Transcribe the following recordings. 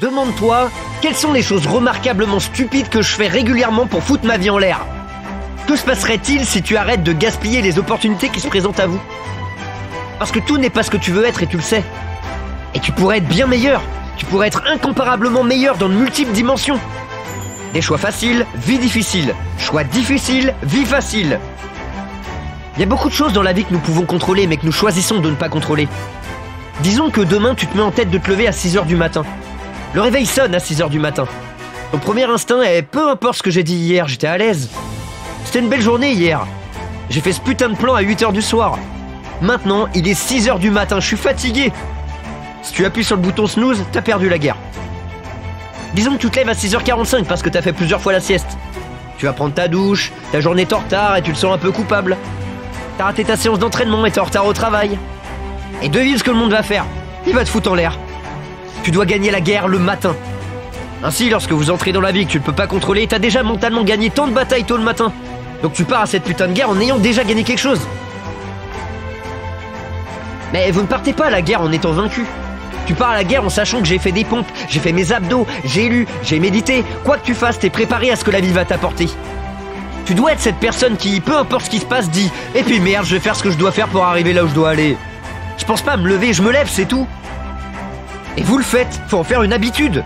Demande-toi, quelles sont les choses remarquablement stupides que je fais régulièrement pour foutre ma vie en l'air? Que se passerait-il si tu arrêtes de gaspiller les opportunités qui se présentent à vous? Parce que tout n'est pas ce que tu veux être et tu le sais. Et tu pourrais être bien meilleur. Tu pourrais être incomparablement meilleur dans de multiples dimensions. Des choix faciles, vie difficile. Choix difficiles, vie facile. Il y a beaucoup de choses dans la vie que nous pouvons contrôler, mais que nous choisissons de ne pas contrôler. Disons que demain, tu te mets en tête de te lever à 6h du matin. Le réveil sonne à 6h du matin. Ton premier instinct est peu importe ce que j'ai dit hier, j'étais à l'aise. C'était une belle journée hier. J'ai fait ce putain de plan à 8h du soir. Maintenant, il est 6h du matin, je suis fatigué. Si tu appuies sur le bouton snooze, t'as perdu la guerre. Disons que tu te lèves à 6h45 parce que t'as fait plusieurs fois la sieste. Tu vas prendre ta douche, ta journée est en retard et tu te sens un peu coupable. T'as raté ta séance d'entraînement et t'es en retard au travail. Et devine ce que le monde va faire. Il va te foutre en l'air. Tu dois gagner la guerre le matin. Ainsi, lorsque vous entrez dans la vie que tu ne peux pas contrôler, t'as déjà mentalement gagné tant de batailles tôt le matin. Donc tu pars à cette putain de guerre en ayant déjà gagné quelque chose. Mais vous ne partez pas à la guerre en étant vaincu. Tu pars à la guerre en sachant que j'ai fait des pompes, j'ai fait mes abdos, j'ai lu, j'ai médité. Quoi que tu fasses, t'es préparé à ce que la vie va t'apporter. Tu dois être cette personne qui, peu importe ce qui se passe, dit « Et puis merde, je vais faire ce que je dois faire pour arriver là où je dois aller. Je pense pas à me lever, je me lève, c'est tout. » Et vous le faites, faut en faire une habitude.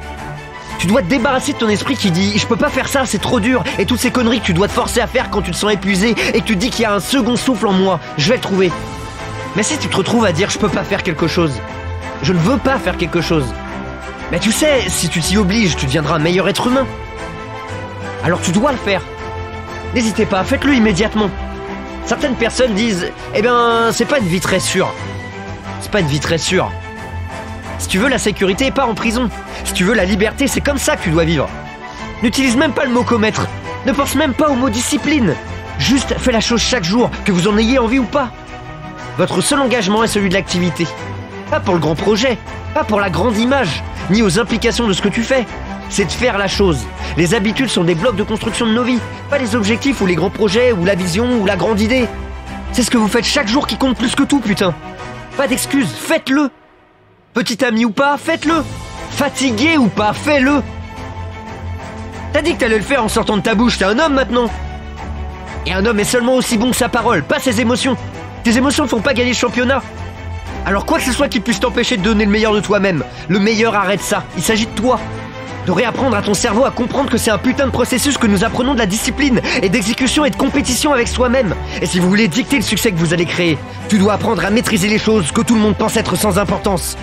Tu dois te débarrasser de ton esprit qui dit « Je peux pas faire ça, c'est trop dur. » Et toutes ces conneries que tu dois te forcer à faire quand tu te sens épuisé et que tu te dis qu'il y a un second souffle en moi, je vais le trouver. Mais si tu te retrouves à dire « Je peux pas faire quelque chose. Je ne veux pas faire quelque chose. » Mais tu sais, si tu t'y obliges, tu deviendras un meilleur être humain. Alors tu dois le faire. N'hésitez pas, faites-le immédiatement. Certaines personnes disent « Eh bien, c'est pas une vie très sûre. » C'est pas une vie très sûre. Si tu veux la sécurité, pars en prison. Si tu veux la liberté, c'est comme ça que tu dois vivre. N'utilise même pas le mot commettre. Ne pense même pas au mot discipline. Juste fais la chose chaque jour, que vous en ayez envie ou pas. Votre seul engagement est celui de l'activité. Pas pour le grand projet, pas pour la grande image, ni aux implications de ce que tu fais. C'est de faire la chose. Les habitudes sont des blocs de construction de nos vies, pas les objectifs ou les grands projets ou la vision ou la grande idée. C'est ce que vous faites chaque jour qui compte plus que tout, putain. Pas d'excuses, faites-le. Petit ami ou pas, faites-le. Fatigué ou pas, fais-le. T'as dit que t'allais le faire en sortant de ta bouche, t'es un homme maintenant. Et un homme est seulement aussi bon que sa parole, pas ses émotions. Tes émotions ne font pas gagner le championnat. Alors quoi que ce soit qui puisse t'empêcher de donner le meilleur de toi-même, le meilleur arrête ça, il s'agit de toi. De réapprendre à ton cerveau à comprendre que c'est un putain de processus que nous apprenons de la discipline et d'exécution et de compétition avec soi-même. Et si vous voulez dicter le succès que vous allez créer, tu dois apprendre à maîtriser les choses que tout le monde pense être sans importance.